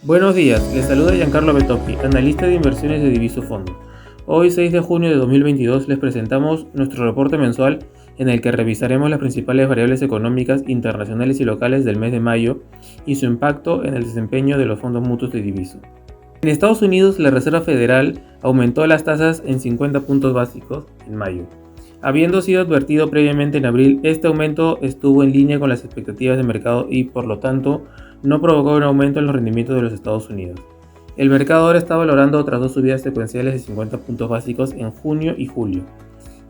Buenos días, les saluda Giancarlo Betocchi, analista de inversiones de Diviso Fondo. Hoy, 6 de junio de 2022, les presentamos nuestro reporte mensual en el que revisaremos las principales variables económicas internacionales y locales del mes de mayo y su impacto en el desempeño de los fondos mutuos de Diviso. En Estados Unidos, la Reserva Federal aumentó las tasas en 50 puntos básicos en mayo. Habiendo sido advertido previamente en abril, este aumento estuvo en línea con las expectativas de mercado y, por lo tanto, no provocó un aumento en los rendimientos de los Estados Unidos. El mercado ahora está valorando otras dos subidas secuenciales de 50 puntos básicos en junio y julio.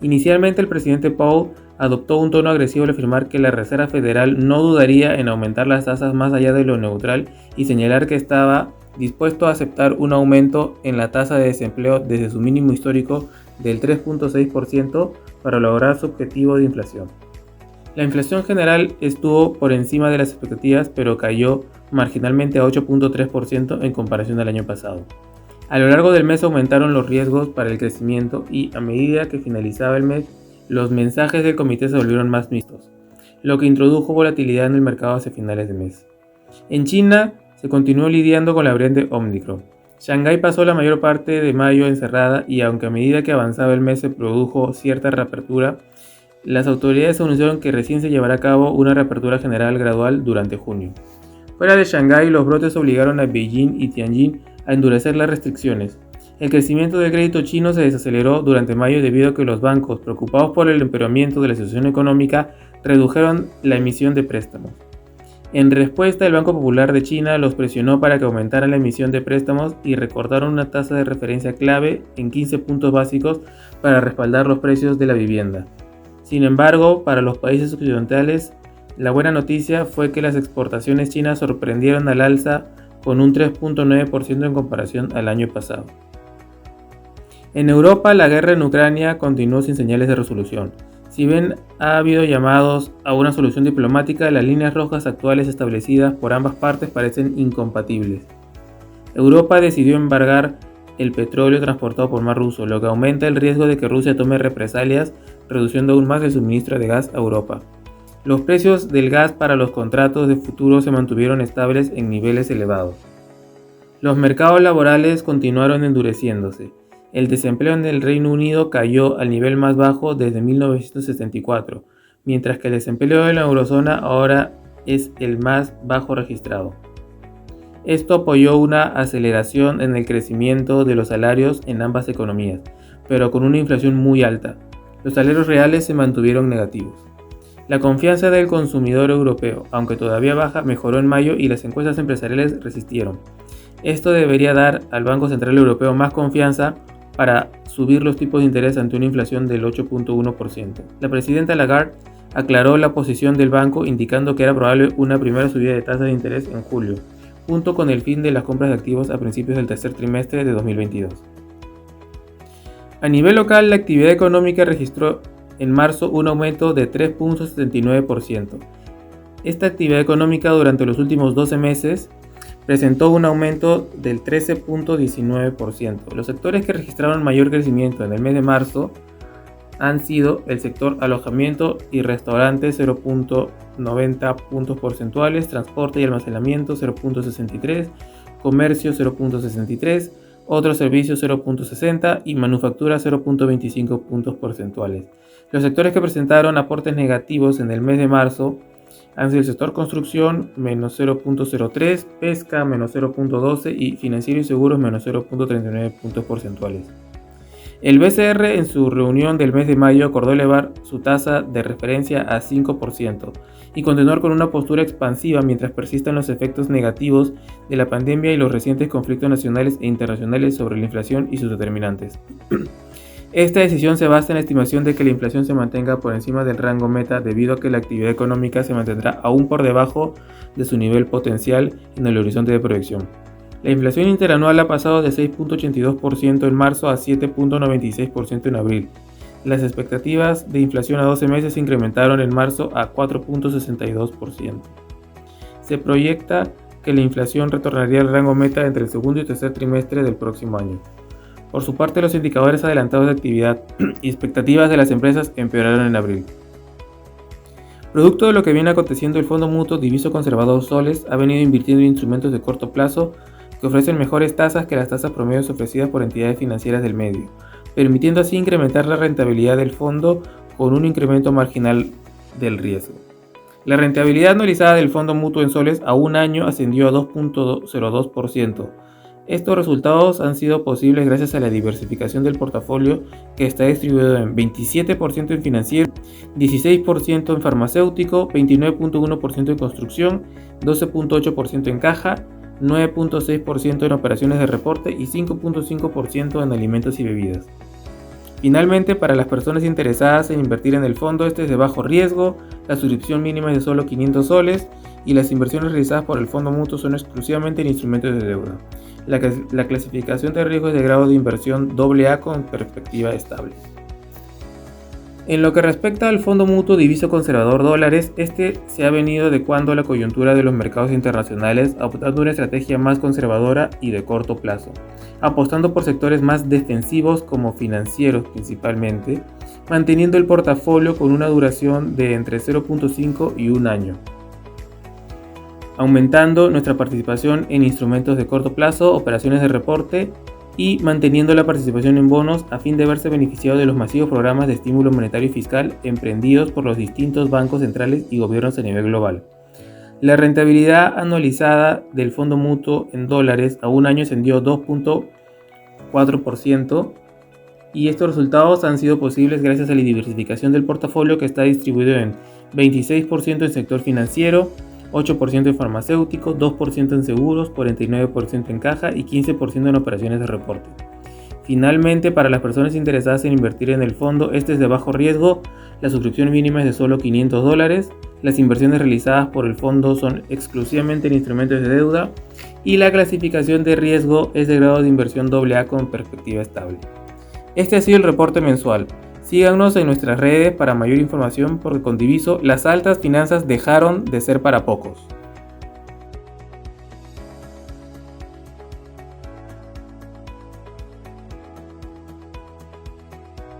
Inicialmente, el presidente Powell adoptó un tono agresivo al afirmar que la Reserva Federal no dudaría en aumentar las tasas más allá de lo neutral y señalar que estaba dispuesto a aceptar un aumento en la tasa de desempleo desde su mínimo histórico del 3.6% para lograr su objetivo de inflación. La inflación general estuvo por encima de las expectativas, pero cayó marginalmente a 8.3% en comparación al año pasado. A lo largo del mes aumentaron los riesgos para el crecimiento y, a medida que finalizaba el mes, los mensajes del comité se volvieron más mixtos, lo que introdujo volatilidad en el mercado hacia finales de mes. En China se continuó lidiando con la variante Omicron. Shanghái pasó la mayor parte de mayo encerrada y, aunque a medida que avanzaba el mes se produjo cierta reapertura, las autoridades anunciaron que recién se llevará a cabo una reapertura general gradual durante junio. Fuera de Shanghái, los brotes obligaron a Beijing y Tianjin a endurecer las restricciones. El crecimiento del crédito chino se desaceleró durante mayo debido a que los bancos, preocupados por el empeoramiento de la situación económica, redujeron la emisión de préstamos. En respuesta, el Banco Popular de China los presionó para que aumentaran la emisión de préstamos y recortaron una tasa de referencia clave en 15 puntos básicos para respaldar los precios de la vivienda. Sin embargo, para los países occidentales, la buena noticia fue que las exportaciones chinas sorprendieron al alza con un 3.9% en comparación al año pasado. En Europa, la guerra en Ucrania continuó sin señales de resolución. Si bien ha habido llamados a una solución diplomática, las líneas rojas actuales establecidas por ambas partes parecen incompatibles. Europa decidió embargar el petróleo transportado por mar ruso, lo que aumenta el riesgo de que Rusia tome represalias, reduciendo aún más el suministro de gas a Europa. Los precios del gas para los contratos de futuro se mantuvieron estables en niveles elevados. Los mercados laborales continuaron endureciéndose. El desempleo en el Reino Unido cayó al nivel más bajo desde 1974, mientras que el desempleo en la eurozona ahora es el más bajo registrado. Esto apoyó una aceleración en el crecimiento de los salarios en ambas economías, pero con una inflación muy alta. Los salarios reales se mantuvieron negativos. La confianza del consumidor europeo, aunque todavía baja, mejoró en mayo y las encuestas empresariales resistieron. Esto debería dar al Banco Central Europeo más confianza para subir los tipos de interés ante una inflación del 8.1%. La presidenta Lagarde aclaró la posición del banco, indicando que era probable una primera subida de tasa de interés en julio, junto con el fin de las compras de activos a principios del tercer trimestre de 2022. A nivel local, la actividad económica registró en marzo un aumento de 3.79%. Esta actividad económica durante los últimos 12 meses presentó un aumento del 13.19%. Los sectores que registraron mayor crecimiento en el mes de marzo han sido el sector alojamiento y restaurantes 0.90 puntos porcentuales, transporte y almacenamiento 0.63, comercio 0.63, otros servicios 0.60 y manufactura 0.25 puntos porcentuales. Los sectores que presentaron aportes negativos en el mes de marzo han sido el sector construcción menos 0.03, pesca menos 0.12 y financiero y seguros menos 0.39 puntos porcentuales. El BCR en su reunión del mes de mayo acordó elevar su tasa de referencia a 5% y continuar con una postura expansiva mientras persistan los efectos negativos de la pandemia y los recientes conflictos nacionales e internacionales sobre la inflación y sus determinantes. Esta decisión se basa en la estimación de que la inflación se mantenga por encima del rango meta debido a que la actividad económica se mantendrá aún por debajo de su nivel potencial en el horizonte de proyección. La inflación interanual ha pasado de 6.82% en marzo a 7.96% en abril. Las expectativas de inflación a 12 meses se incrementaron en marzo a 4.62%. Se proyecta que la inflación retornaría al rango meta entre el segundo y tercer trimestre del próximo año. Por su parte, los indicadores adelantados de actividad y expectativas de las empresas empeoraron en abril. Producto de lo que viene aconteciendo, el Fondo Mutuo Diviso Conservador Soles ha venido invirtiendo en instrumentos de corto plazo que ofrecen mejores tasas que las tasas promedios ofrecidas por entidades financieras del medio, permitiendo así incrementar la rentabilidad del fondo con un incremento marginal del riesgo. La rentabilidad anualizada del fondo mutuo en soles a un año ascendió a 2.02%. Estos resultados han sido posibles gracias a la diversificación del portafolio, que está distribuido en 27% en financiero, 16% en farmacéutico, 29.1% en construcción, 12.8% en caja, 9.6% en operaciones de reporte y 5.5% en alimentos y bebidas. Finalmente, para las personas interesadas en invertir en el fondo, este es de bajo riesgo, la suscripción mínima es de solo 500 soles y las inversiones realizadas por el fondo mutuo son exclusivamente en instrumentos de deuda. La clasificación de riesgo es de grado de inversión AA con perspectiva estable. En lo que respecta al fondo mutuo diviso conservador dólares, este se ha venido adecuando a la coyuntura de los mercados internacionales, adoptando una estrategia más conservadora y de corto plazo, apostando por sectores más defensivos como financieros principalmente, manteniendo el portafolio con una duración de entre 0.5 y 1 año, aumentando nuestra participación en instrumentos de corto plazo, operaciones de reporte y manteniendo la participación en bonos a fin de verse beneficiado de los masivos programas de estímulo monetario y fiscal emprendidos por los distintos bancos centrales y gobiernos a nivel global. La rentabilidad anualizada del fondo mutuo en dólares a un año ascendió 2.4% y estos resultados han sido posibles gracias a la diversificación del portafolio, que está distribuido en 26% en sector financiero, 8% en farmacéutico, 2% en seguros, 49% en caja y 15% en operaciones de reporte. Finalmente, para las personas interesadas en invertir en el fondo, este es de bajo riesgo, la suscripción mínima es de solo 500 dólares, las inversiones realizadas por el fondo son exclusivamente en instrumentos de deuda y la clasificación de riesgo es de grado de inversión AA con perspectiva estable. Este ha sido el reporte mensual. Síganos en nuestras redes para mayor información, porque con Diviso las altas finanzas dejaron de ser para pocos.